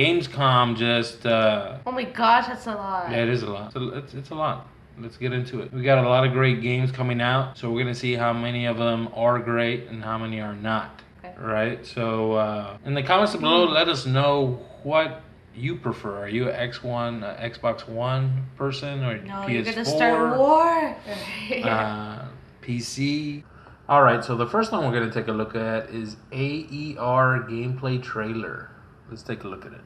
Gamescom just. Oh my gosh, that's a lot. Yeah, it is a lot. It's a lot. Let's get into it. We got a lot of great games coming out, so we're gonna see how many of them are great and how many are not. Okay. Right. So in the comments below, let us know what you prefer. Are you an Xbox One person, or No, PS4? you're gonna start war. PC. All right. So the first one we're gonna take a look at is AER gameplay trailer. Let's take a look at it.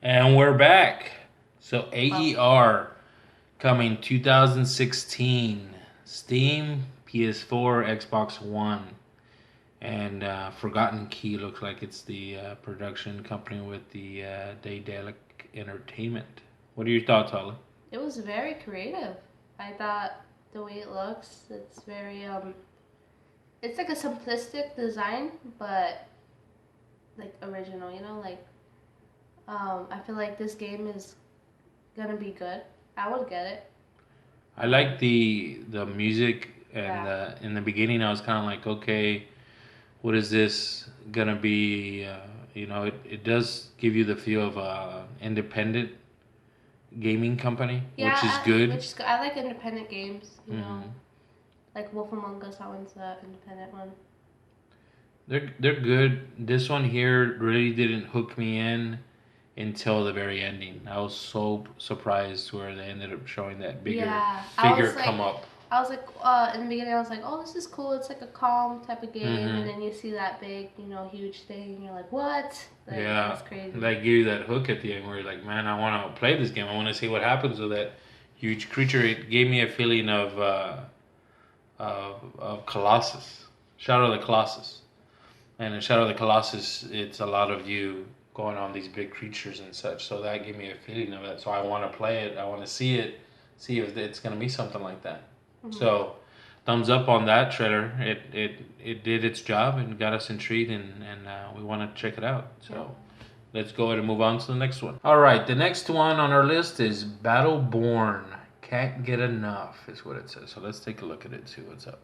And we're back. So AER coming 2016. Steam, PS4, Xbox One. And Forgotten Key looks like it's the production company with the Daedalic Entertainment. What are your thoughts, Holly? It was very creative. I thought the way it looks, it's very it's like a simplistic design, but like original, you know, like I feel like this game is gonna be good. I would get it. I like the music, and Yeah. in the beginning I was kind of like, okay, what is this gonna be? It does give you the feel of independent gaming company, Yeah, which is good. which is good. I like independent games, you know. Mhm. Like Wolf Among Us, that one's the independent one. They're good. This one here really didn't hook me in until the very ending. I was so surprised where they ended up showing that bigger figure come up. I was like, in the beginning, I was like, oh, this is cool. It's like a calm type of game, and then you see that big, you know, huge thing, and you're like, what? Like, Yeah, that's crazy. they give you that hook at the end where you're like, man, I want to play this game. I want to see what happens with that huge creature. It gave me a feeling of Colossus, Shadow of the Colossus. And in Shadow of the Colossus, it's a lot of you going on these big creatures and such. So that gave me a feeling of it. So I want to play it. I want to see it, see if it's going to be something like that. So thumbs up on that trailer. It did its job and got us intrigued, and we want to check it out. So let's go ahead and move on to the next one. All right, the next one on our list is Battleborn. Can't get enough is what it says. So let's take a look at it, see what's up.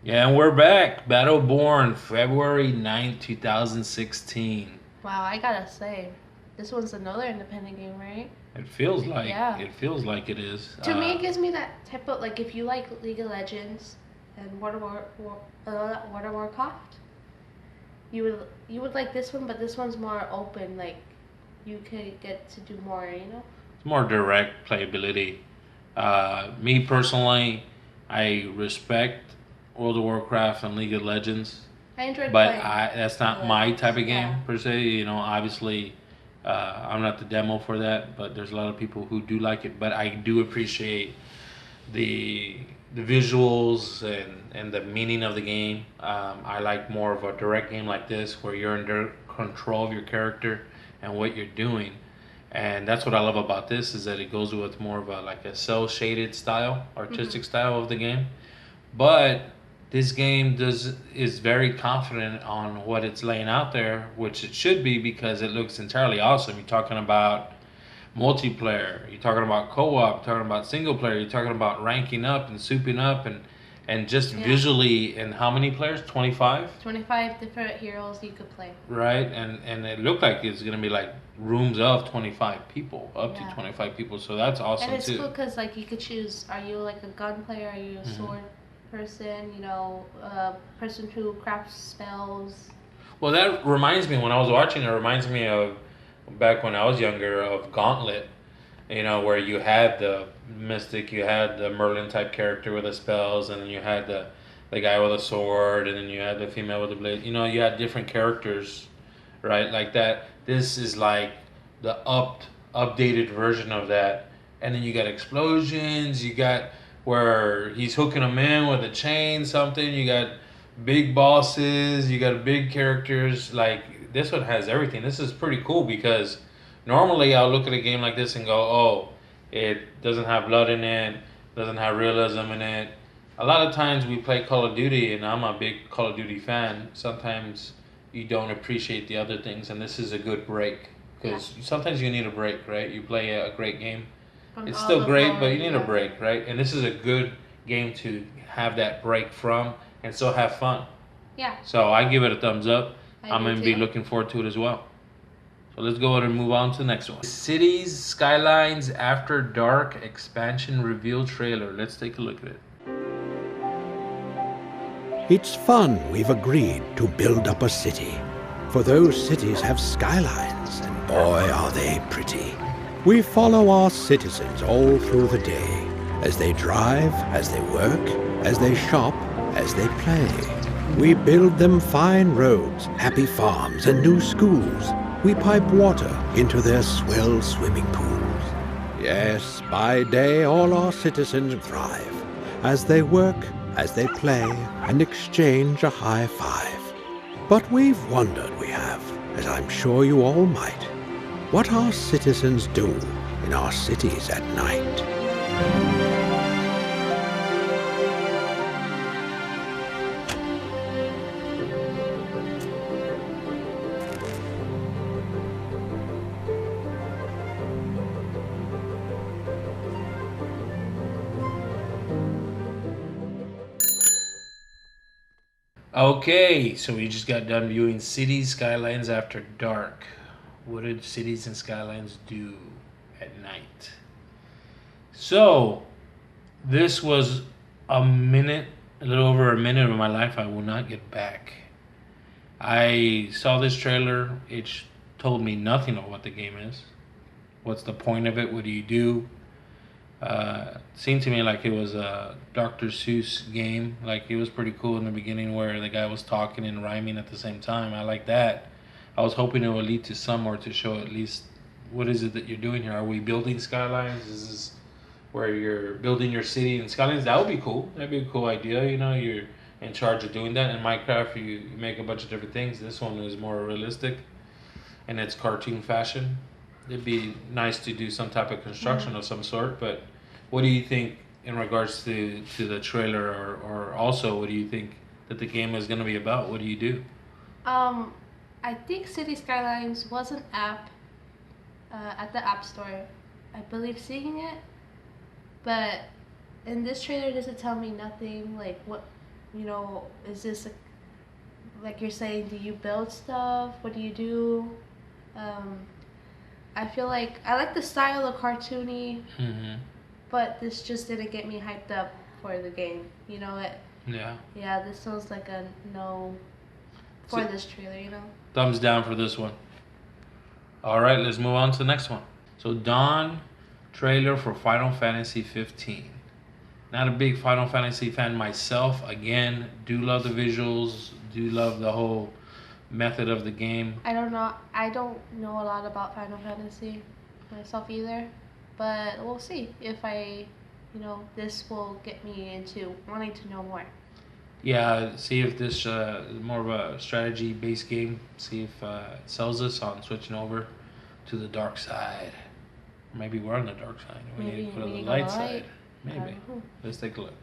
Yeah, and we're back. Battleborn, February 9th, 2016. Wow, I gotta say, this one's another independent game, right? Yeah. It feels like it is. To me, it gives me that type of like if you like League of Legends and World of Warcraft, you would like this one, but this one's more open. Like you could get to do more, you know. It's more direct playability. Me personally, I respect World of Warcraft and League of Legends, I enjoyed but playing that's League of not my Legends. type of game Yeah. per se. You know, obviously, I'm not the demo for that, but there's a lot of people who do like it. But I do appreciate the the visuals and the meaning of the game. I like more of a direct game like this, where you're under control of your character and what you're doing. And that's what I love about this is that it goes with more of a like a cell shaded style, artistic style of the game. But this game does is very confident on what it's laying out there, which it should be because it looks entirely awesome. You're talking about multiplayer, you're talking about co-op, you're talking about single player, you're talking about ranking up and souping up and just Yeah. visually. And how many players? 25. 25 different heroes you could play. Right, and it looked like it's gonna be like rooms of 25 people, up Yeah. to 25 people. So that's awesome And it's too. cool because like you could choose: are you like a gun player? Are you a sword person? You know, a person who crafts spells. Well, that reminds me, when I was watching, it reminds me of back when I was younger, of Gauntlet, you know, where you had the mystic, you had the Merlin type character with the spells, and then you had the guy with a sword, and then you had the female with the blade. You know, you had different characters, right? Like that. This is like the updated version of that. And then you got explosions, you got where he's hooking them in with a chain, something, you got big bosses, you got big characters. Like this one has everything. This is pretty cool because normally I'll look at a game like this and go, oh, it doesn't have blood in it, doesn't have realism in it. A lot of times we play Call of Duty, and I'm a big Call of Duty fan. Sometimes you don't appreciate the other things, and this is a good break because sometimes you need a break, right? You play a great game, From it's all still the great, but you glory, need a break, right? And this is a good game to have that break from and still have fun. Yeah. So I give it a thumbs up. I'm do gonna be too. looking forward to it as well. So let's go ahead and move on to the next one. Cities Skylines After Dark expansion reveal trailer. Let's take a look at it. It's fun we've agreed to build up a city. For those cities have skylines, and boy are they pretty. We follow our citizens all through the day, as they drive, as they work, as they shop, as they play. We build them fine roads, happy farms, and new schools. We pipe water into their swell swimming pools. Yes, by day all our citizens thrive, as they work, as they play, and exchange a high five. But we've wondered, we have, as I'm sure you all might, what our citizens do in our cities at night. Okay, so we just got done viewing Cities Skylines After Dark. What did Cities and Skylines do at night? So, this was a minute, a little over a minute of my life I will not get back. I saw this trailer. It told me nothing of what the game is. What's the point of it? What do you do? Seemed to me like it was a Dr. Seuss game. Like it was pretty cool in the beginning where the guy was talking and rhyming at the same time. I like that. I was hoping it would lead to somewhere to show at least what is it that you're doing here. Are we building skylines? Is this where you're building your city and skylines? That would be cool. That'd be a cool idea. You know, you're in charge of doing that. In Minecraft, you make a bunch of different things. This one is more realistic in its cartoon fashion. It'd be nice to do some type of construction of some sort. But what do you think in regards to the trailer, or also what do you think that the game is going to be about? What do you do? I think City Skylines was an app at the App Store. I believe seeing it, but in this trailer doesn't tell me nothing like you know, is this like you're saying? Do you build stuff? What do you do? Um, I feel like I like the style of cartoony, but this just didn't get me hyped up for the game. You know it. Yeah. Yeah, this sounds like a no for this trailer. You know. Thumbs down for this one. All right, let's move on to the next one. So Dawn trailer for Final Fantasy 15. Not a big Final Fantasy fan myself. Again, do love the visuals, do love the whole method of the game. I don't know a lot about Final Fantasy myself either, but we'll see if this will get me into wanting to know more. Yeah, see if this is more of a strategy-based game. See if it sells us on switching over to the dark side. Maybe we're on the dark side. We need to put on the light side. Maybe. Let's take a look.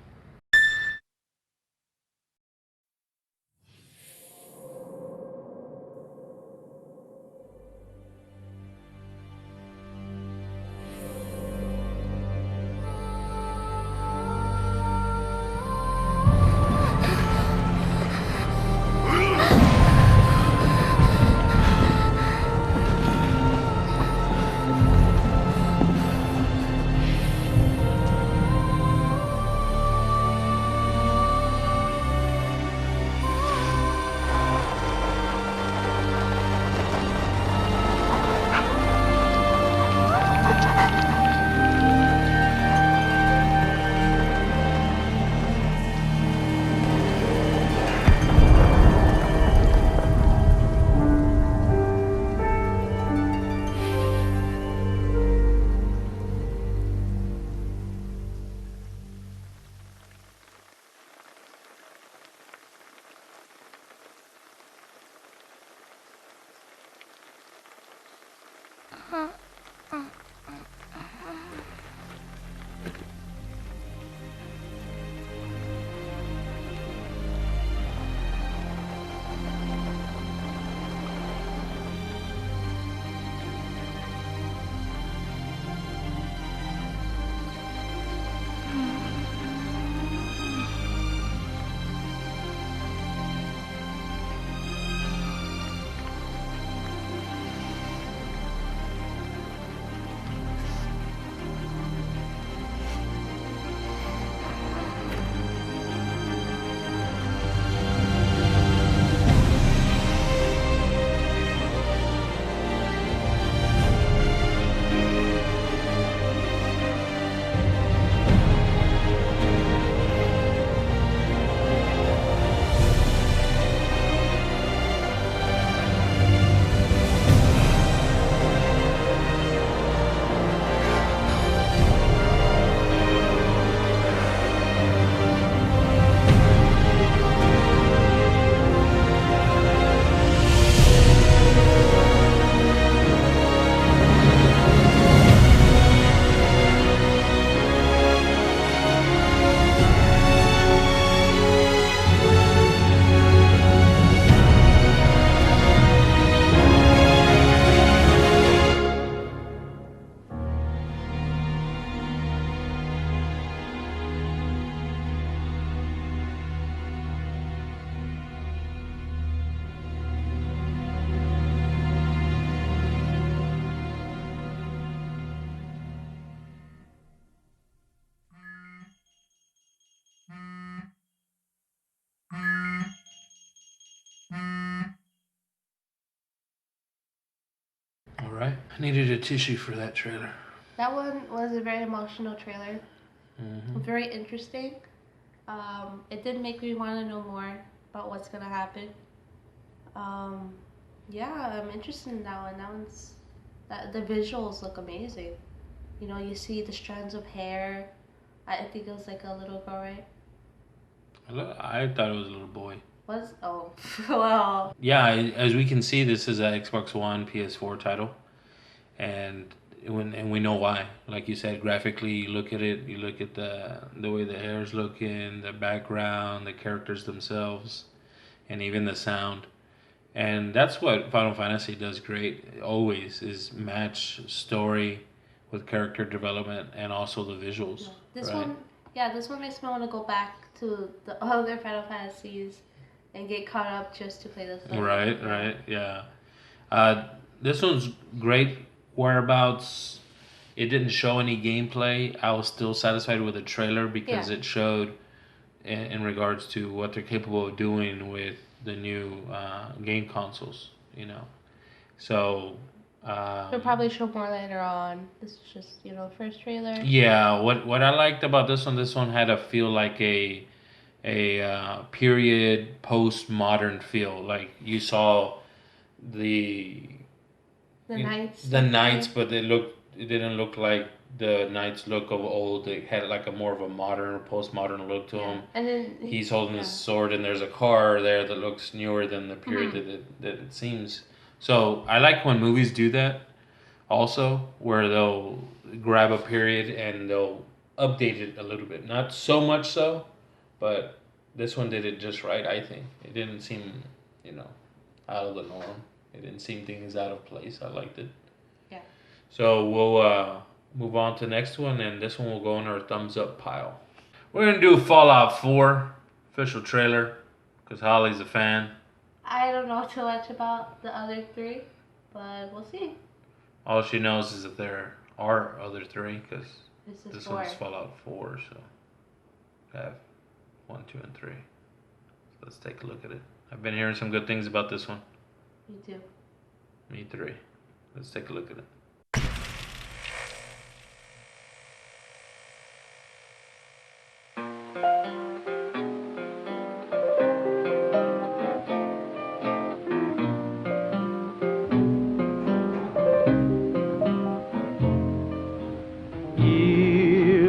All right. I needed a tissue for that trailer. That one was a very emotional trailer. Very interesting. It did make me want to know more about what's gonna happen. Yeah, I'm interested in that one. The visuals look amazing. You know, you see the strands of hair. I think it was like a little girl, right? I thought it was a little boy. Well. Yeah, as we can see, this is a Xbox One, PS4 title, and we know why. Like you said, graphically, you look at it, you look at the way the hair is looking, the background, the characters themselves, and even the sound. And that's what Final Fantasy does great. Always is match story with character development and also the visuals. This right? one, Yeah, this one makes me want to go back to the other Final Fantasies and get caught up just to play this one. Right, yeah. This one's great. Whereabouts, it didn't show any gameplay. I was still satisfied with the trailer because it showed in regards to what they're capable of doing with the new game consoles, you know. So They'll probably show more later on. This is just, the first trailer. yeah, what I liked about this one had a feel like a period postmodern feel. Like you saw the knights, but it didn't look like the knights look of old. It had like a more of a modern or postmodern look to him. And then he's holding his sword, and there's a car there that looks newer than the period that it seems. So I like when movies do that also, where they'll grab a period and they'll update it a little bit. Not so much so, but this one did it just right, I think. It didn't seem, out of the norm. It didn't seem things out of place. I liked it. Yeah. So we'll move on to the next one, and this one will go in our thumbs up pile. We're going to do Fallout 4 official trailer because Holly's a fan. I don't know too much about the other three, but we'll see. All she knows is that there are other three because this 4. one's Fallout 4, so I have 1, 2, and 3. So let's take a look at it. I've been hearing some good things about this one. Me too. Me 3. Let's take a look at it.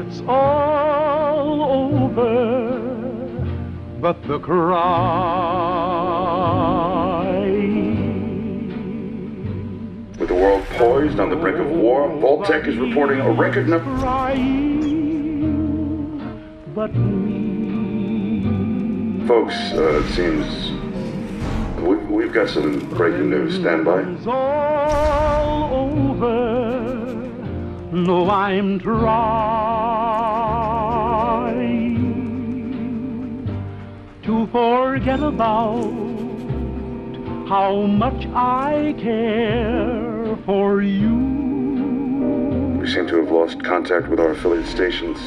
It's all over, but the cry. With the world poised on the brink of war, Vault-Tec is reporting a record number. But me. Folks, it seems we've got some breaking news. Stand by. It's all over. No, I'm trying to forget about how much I care for you. We seem to have lost contact with our affiliate stations.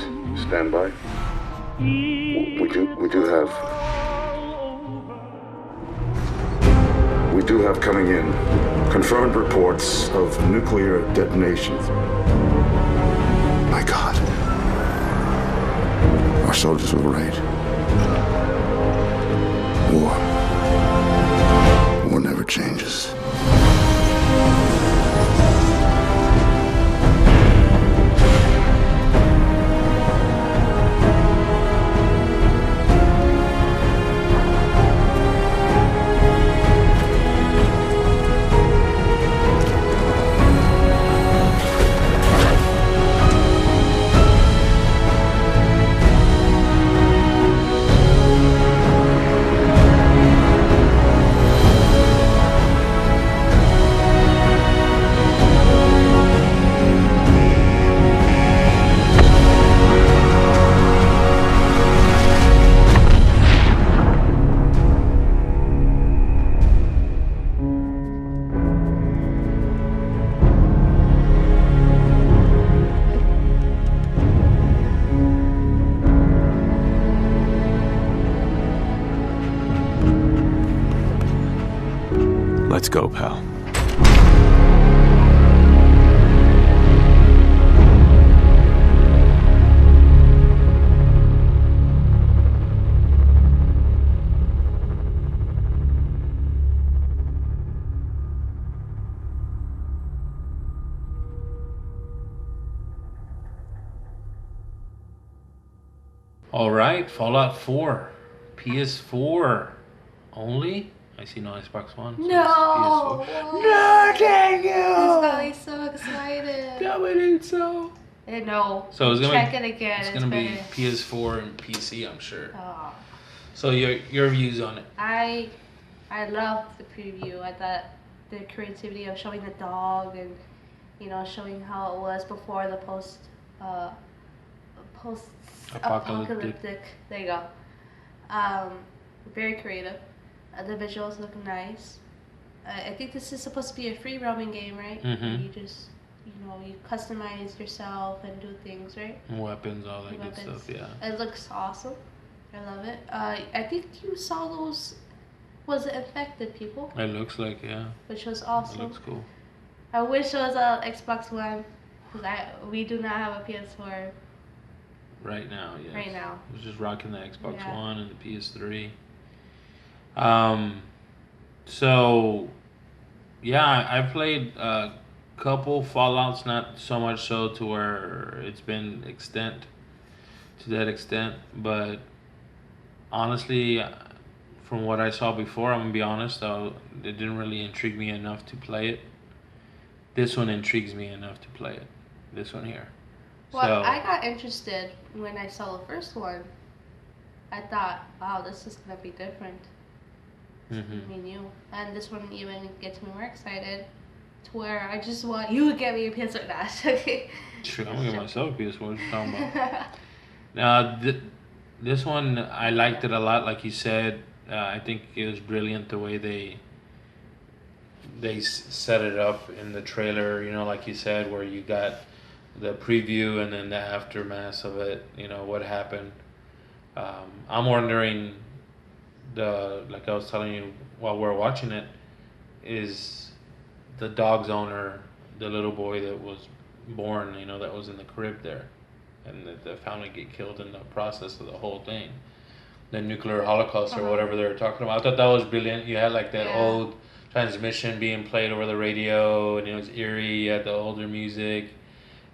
Stand by. We do have coming in confirmed reports of nuclear detonations. My God. Our soldiers were right. War never changes. Let's go, pal. All right, Fallout 4, PS4 only. I see no Xbox One. So No! it's PS4. No, dang you! This guy's so excited. Dominating so. I know. So it's gonna check it again. It's gonna be PS4 and PC, I'm sure. Oh. So your views on it? I loved the preview. I thought the creativity of showing the dog and showing how it was before the post-apocalyptic. There you go. Very creative. The visuals look nice. I think this is supposed to be a free roaming game, right? Mm-hmm. You just, you customize yourself and do things, right? Weapons, all that good stuff, yeah. It looks awesome. I love it. I think you saw those, was it infected people? It looks like, yeah. Which was awesome. It looks cool. I wish it was a Xbox One, because we do not have a PS4 right now. Yes. Right now. I was just rocking the Xbox One and the PS3. So, yeah, I played a couple Fallouts, not so much so to where it's been to that extent, but honestly, from what I saw before, I'm gonna be honest, though, it didn't really intrigue me enough to play it. This one intrigues me enough to play it. This one here. Well, so, I got interested when I saw the first one. I thought, wow, this is gonna be different. mm-hmm. Me new, and this one even gets me more excited, to where I just want you to get me a PS4. Okay. Sure, I'm gonna get myself a PS4. What you talking about? Now, this one I liked it a lot. Like you said, I think it was brilliant the way they set it up in the trailer. Like you said, where you got the preview and then the aftermath of it. What happened. I'm wondering. Like I was telling you while we're watching it, is the dog's owner the little boy that was born, that was in the crib there, and the family get killed in the process of the whole thing, the nuclear holocaust or whatever they were talking about. I thought that was brilliant. You had like that old transmission being played over the radio, and it was eerie. You had the older music.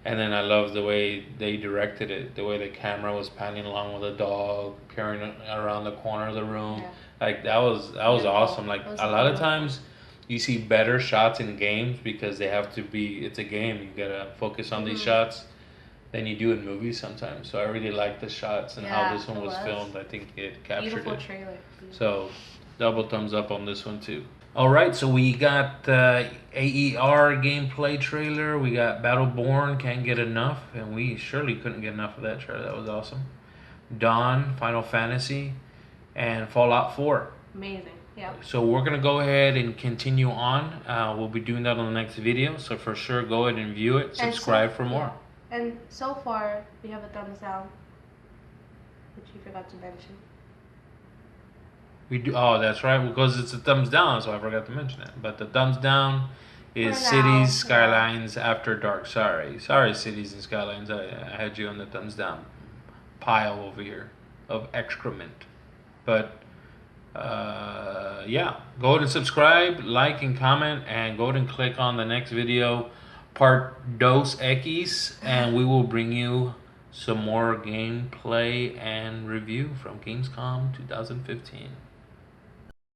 And then I love the way they directed it, the way the camera was panning along with the dog, carrying around the corner of the room. Yeah. Like that was awesome. Like a lot of times you see better shots in games because it's a game. You gotta focus on these shots than you do in movies sometimes. So I really like the shots and how this one was filmed. I think it captured Beautiful it. Trailer. So double thumbs up on this one too. All right, so we got AER gameplay trailer. We got Battleborn, can't get enough, and we surely couldn't get enough of that trailer. That was awesome. Dawn, Final Fantasy, and Fallout 4. Amazing, yeah. So we're gonna go ahead and continue on. We'll be doing that on the next video. So for sure, go ahead and view it. Subscribe for more. And so far, we have a thumbs down, which you forgot to mention. We do. Oh, that's right. Because it's a thumbs down, so I forgot to mention it. But the thumbs down is For now, Cities Skylines After Dark. Sorry, Cities and Skylines. I had you on the thumbs down pile over here of excrement. But yeah, go ahead and subscribe, like, and comment, and go ahead and click on the next video, part Dos Equis, and we will bring you some more gameplay and review from GamesCom 2015.